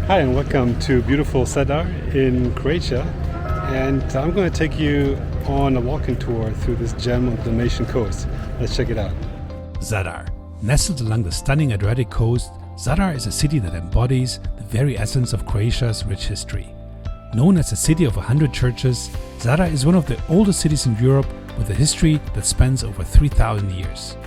Hi and welcome to beautiful ZADAR in Croatia, and I'm going to take you on a walking tour through this gem of the Dalmatian coast. Let's check it out. ZADAR. Nestled along the stunning Adriatic coast, ZADAR is a city that embodies the very essence of Croatia's rich history. Known as a city of 100 churches, ZADAR is one of the oldest cities in Europe with a history that spans over 3,000 years.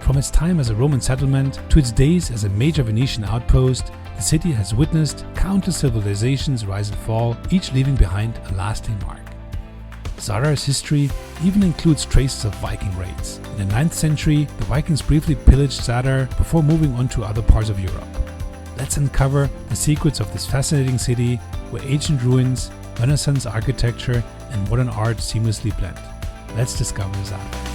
From its time as a Roman settlement to its days as a major Venetian outpost, the city has witnessed countless civilizations rise and fall, each leaving behind a lasting mark. ZADAR's history even includes traces of Viking raids. In the 9th century, the Vikings briefly pillaged ZADAR before moving on to other parts of Europe. Let's uncover the secrets of this fascinating city where ancient ruins, Renaissance architecture and modern art seamlessly blend. Let's discover ZADAR.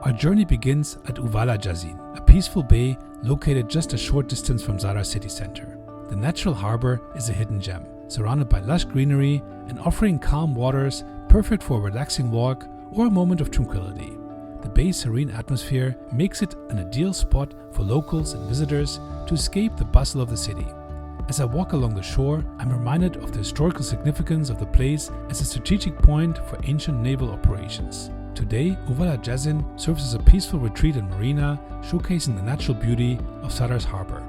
Our journey begins at Uvala Jazin, a peaceful bay located just a short distance from ZADAR city center. The natural harbor is a hidden gem, surrounded by lush greenery and offering calm waters perfect for a relaxing walk or a moment of tranquility. The bay's serene atmosphere makes it an ideal spot for locals and visitors to escape the bustle of the city. As I walk along the shore, I'm reminded of the historical significance of the place as a strategic point for ancient naval operations. Today, Uvala Jazin serves as a peaceful retreat and marina, showcasing the natural beauty of ZADAR's harbor.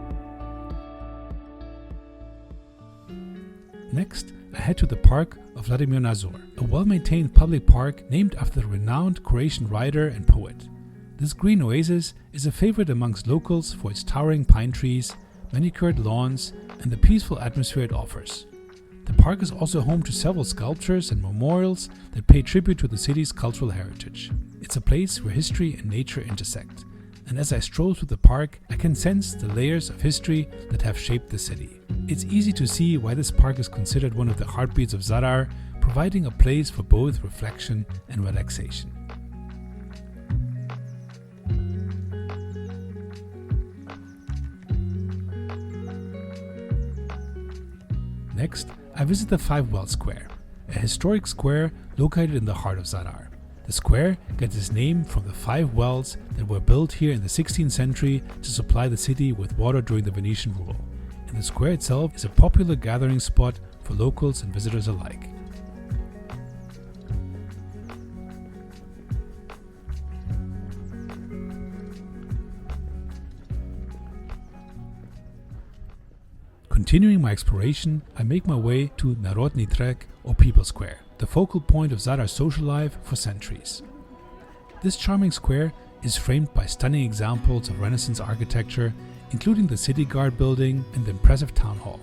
Next, I head to the park of Vladimir Nazor, a well-maintained public park named after the renowned Croatian writer and poet. This green oasis is a favorite amongst locals for its towering pine trees, manicured lawns, and the peaceful atmosphere it offers. The park is also home to several sculptures and memorials that pay tribute to the city's cultural heritage. It's a place where history and nature intersect, and as I stroll through the park, I can sense the layers of history that have shaped the city. It's easy to see why this park is considered one of the heartbeats of ZADAR, providing a place for both reflection and relaxation. Next, I visit the Five Wells Square, a historic square located in the heart of ZADAR. The square gets its name from the 5 wells that were built here in the 16th century to supply the city with water during the Venetian rule. And the square itself is a popular gathering spot for locals and visitors alike. Continuing my exploration, I make my way to Narodni Trg, or People Square, the focal point of ZADAR's social life for centuries. This charming square is framed by stunning examples of Renaissance architecture, including the City Guard building and the impressive town hall.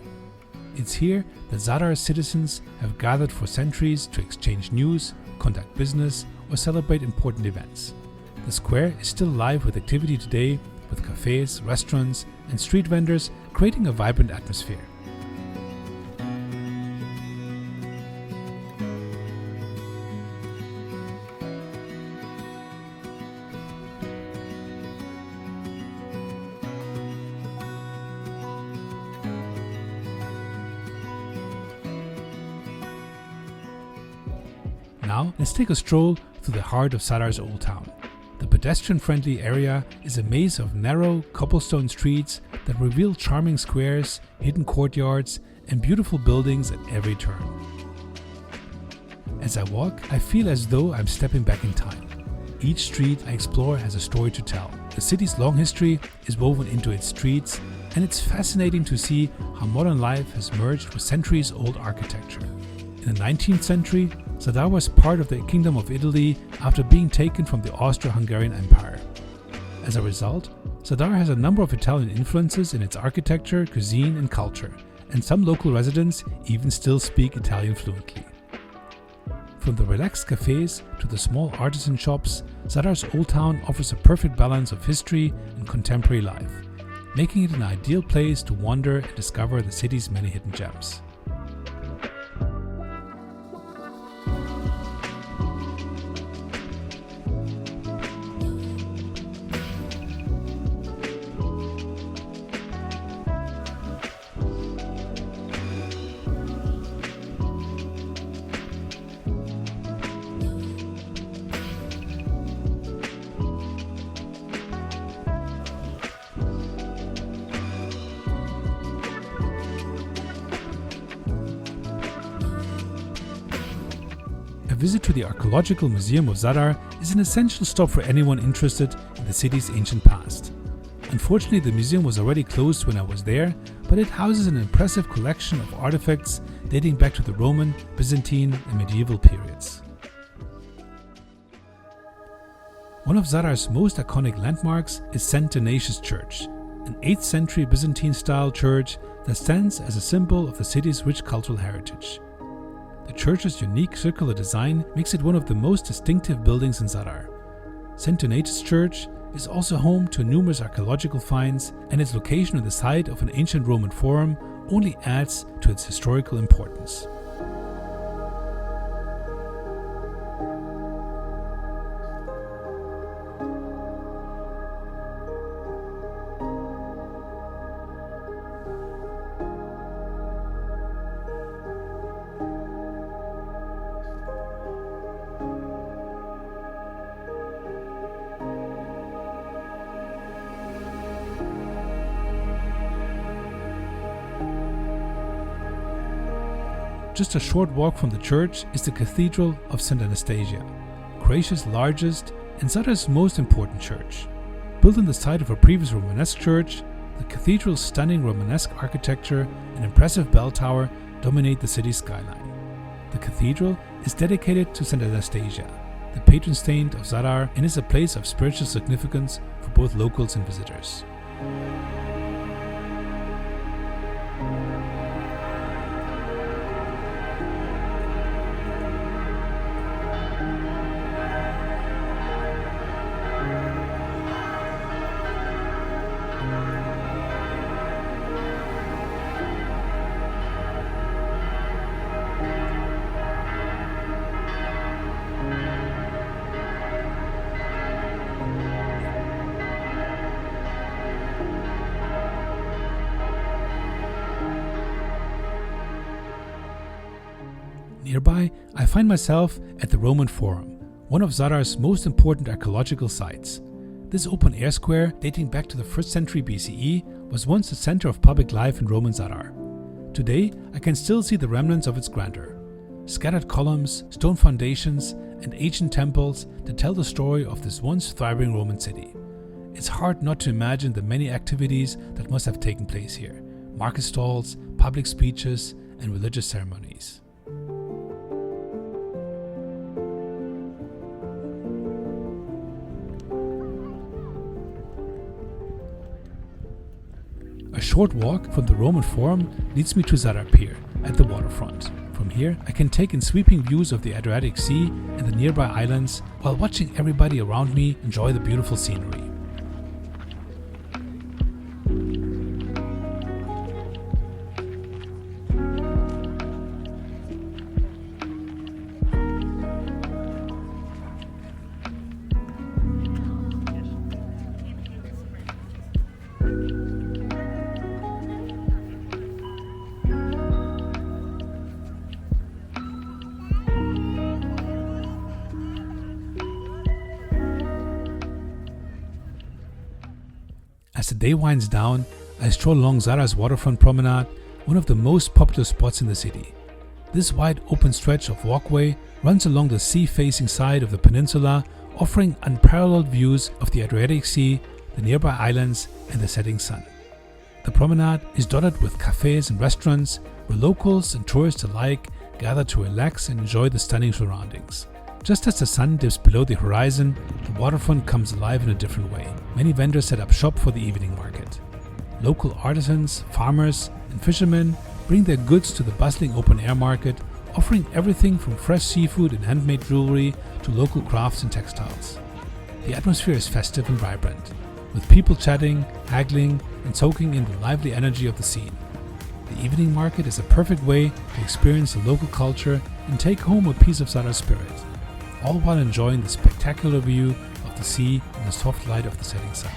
It's here that ZADAR's citizens have gathered for centuries to exchange news, conduct business, or celebrate important events. The square is still alive with activity today, with cafes, restaurants, and street vendors creating a vibrant atmosphere. Now, let's take a stroll through the heart of ZADAR's old town. The pedestrian-friendly area is a maze of narrow, cobblestone streets that reveal charming squares, hidden courtyards, and beautiful buildings at every turn. As I walk, I feel as though I'm stepping back in time. Each street I explore has a story to tell. The city's long history is woven into its streets, and it's fascinating to see how modern life has merged with centuries-old architecture. In the 19th century, ZADAR was part of the Kingdom of Italy after being taken from the Austro-Hungarian Empire. As a result, ZADAR has a number of Italian influences in its architecture, cuisine, and culture, and some local residents even still speak Italian fluently. From the relaxed cafes to the small artisan shops, Zadar's Old Town offers a perfect balance of history and contemporary life, making it an ideal place to wander and discover the city's many hidden gems. A visit to the Archaeological Museum of Zadar is an essential stop for anyone interested in the city's ancient past. Unfortunately, the museum was already closed when I was there, but it houses an impressive collection of artifacts dating back to the Roman, Byzantine and medieval periods. One of Zadar's most iconic landmarks is St. Donatius Church, an 8th century Byzantine-style church that stands as a symbol of the city's rich cultural heritage. The church's unique circular design makes it one of the most distinctive buildings in Zadar. St. Donatius Church is also home to numerous archaeological finds, and its location on the site of an ancient Roman forum only adds to its historical importance. Just a short walk from the church is the Cathedral of St. Anastasia, Croatia's largest and Zadar's most important church. Built on the site of a previous Romanesque church, the cathedral's stunning Romanesque architecture and impressive bell tower dominate the city's skyline. The cathedral is dedicated to St. Anastasia, the patron saint of Zadar, and is a place of spiritual significance for both locals and visitors. Nearby, I find myself at the Roman Forum, one of Zadar's most important archaeological sites. This open-air square, dating back to the 1st century BCE, was once the center of public life in Roman Zadar. Today, I can still see the remnants of its grandeur. Scattered columns, stone foundations, and ancient temples that tell the story of this once thriving Roman city. It's hard not to imagine the many activities that must have taken place here: market stalls, public speeches, and religious ceremonies. A short walk from the Roman Forum leads me to ZADAR Pier at the waterfront. From here, I can take in sweeping views of the Adriatic Sea and the nearby islands while watching everybody around me enjoy the beautiful scenery. As the day winds down, I stroll along Zadar's Waterfront Promenade, one of the most popular spots in the city. This wide open stretch of walkway runs along the sea-facing side of the peninsula, offering unparalleled views of the Adriatic Sea, the nearby islands, and the setting sun. The promenade is dotted with cafes and restaurants where locals and tourists alike gather to relax and enjoy the stunning surroundings. Just as the sun dips below the horizon, the waterfront comes alive in a different way. Many vendors set up shop for the evening market. Local artisans, farmers, and fishermen bring their goods to the bustling open-air market, offering everything from fresh seafood and handmade jewelry to local crafts and textiles. The atmosphere is festive and vibrant, with people chatting, haggling, and soaking in the lively energy of the scene. The evening market is a perfect way to experience the local culture and take home a piece of Zadar spirit, all while enjoying the spectacular view of the sea in the soft light of the setting sun.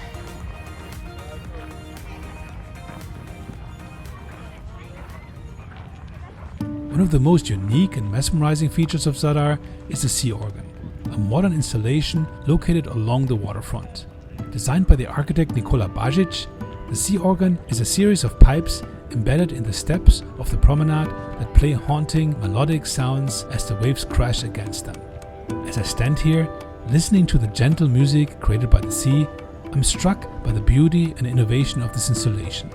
One of the most unique and mesmerizing features of Zadar is the sea organ, a modern installation located along the waterfront. Designed by the architect Nikola Bajic, the sea organ is a series of pipes embedded in the steps of the promenade that play haunting, melodic sounds as the waves crash against them. As I stand here, listening to the gentle music created by the sea, I'm struck by the beauty and innovation of this installation.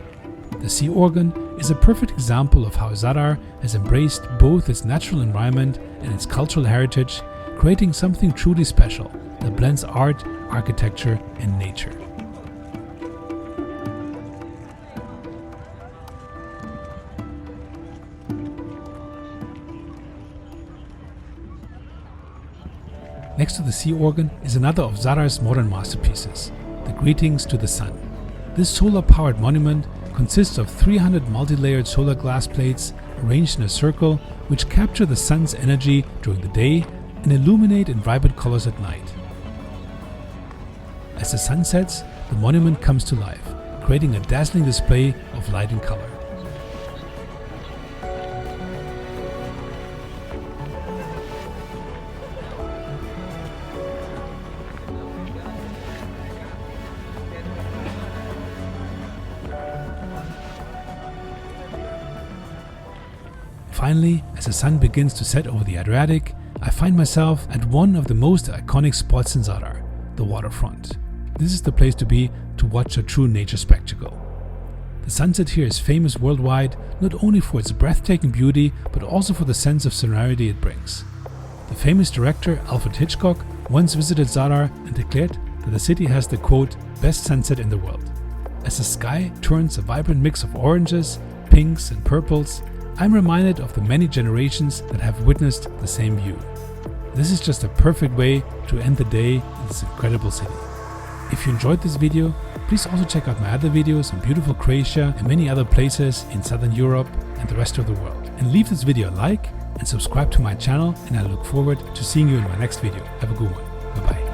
The sea organ is a perfect example of how Zadar has embraced both its natural environment and its cultural heritage, creating something truly special that blends art, architecture, and nature. Next to the sea organ is another of Zadar's modern masterpieces, the Greetings to the Sun. This solar-powered monument consists of 300 multi-layered solar glass plates arranged in a circle which capture the sun's energy during the day and illuminate in vibrant colors at night. As the sun sets, the monument comes to life, creating a dazzling display of light and color. Finally, as the sun begins to set over the Adriatic, I find myself at one of the most iconic spots in Zadar, the Waterfront. This is the place to be to watch a true nature spectacle. The sunset here is famous worldwide, not only for its breathtaking beauty, but also for the sense of serenity it brings. The famous director Alfred Hitchcock once visited Zadar and declared that the city has the, quote, best sunset in the world. As the sky turns a vibrant mix of oranges, pinks and purples, I'm reminded of the many generations that have witnessed the same view. This is just a perfect way to end the day in this incredible city. If you enjoyed this video, please also check out my other videos on beautiful Croatia and many other places in Southern Europe and the rest of the world. And leave this video a like and subscribe to my channel, and I look forward to seeing you in my next video. Have a good one. Bye bye.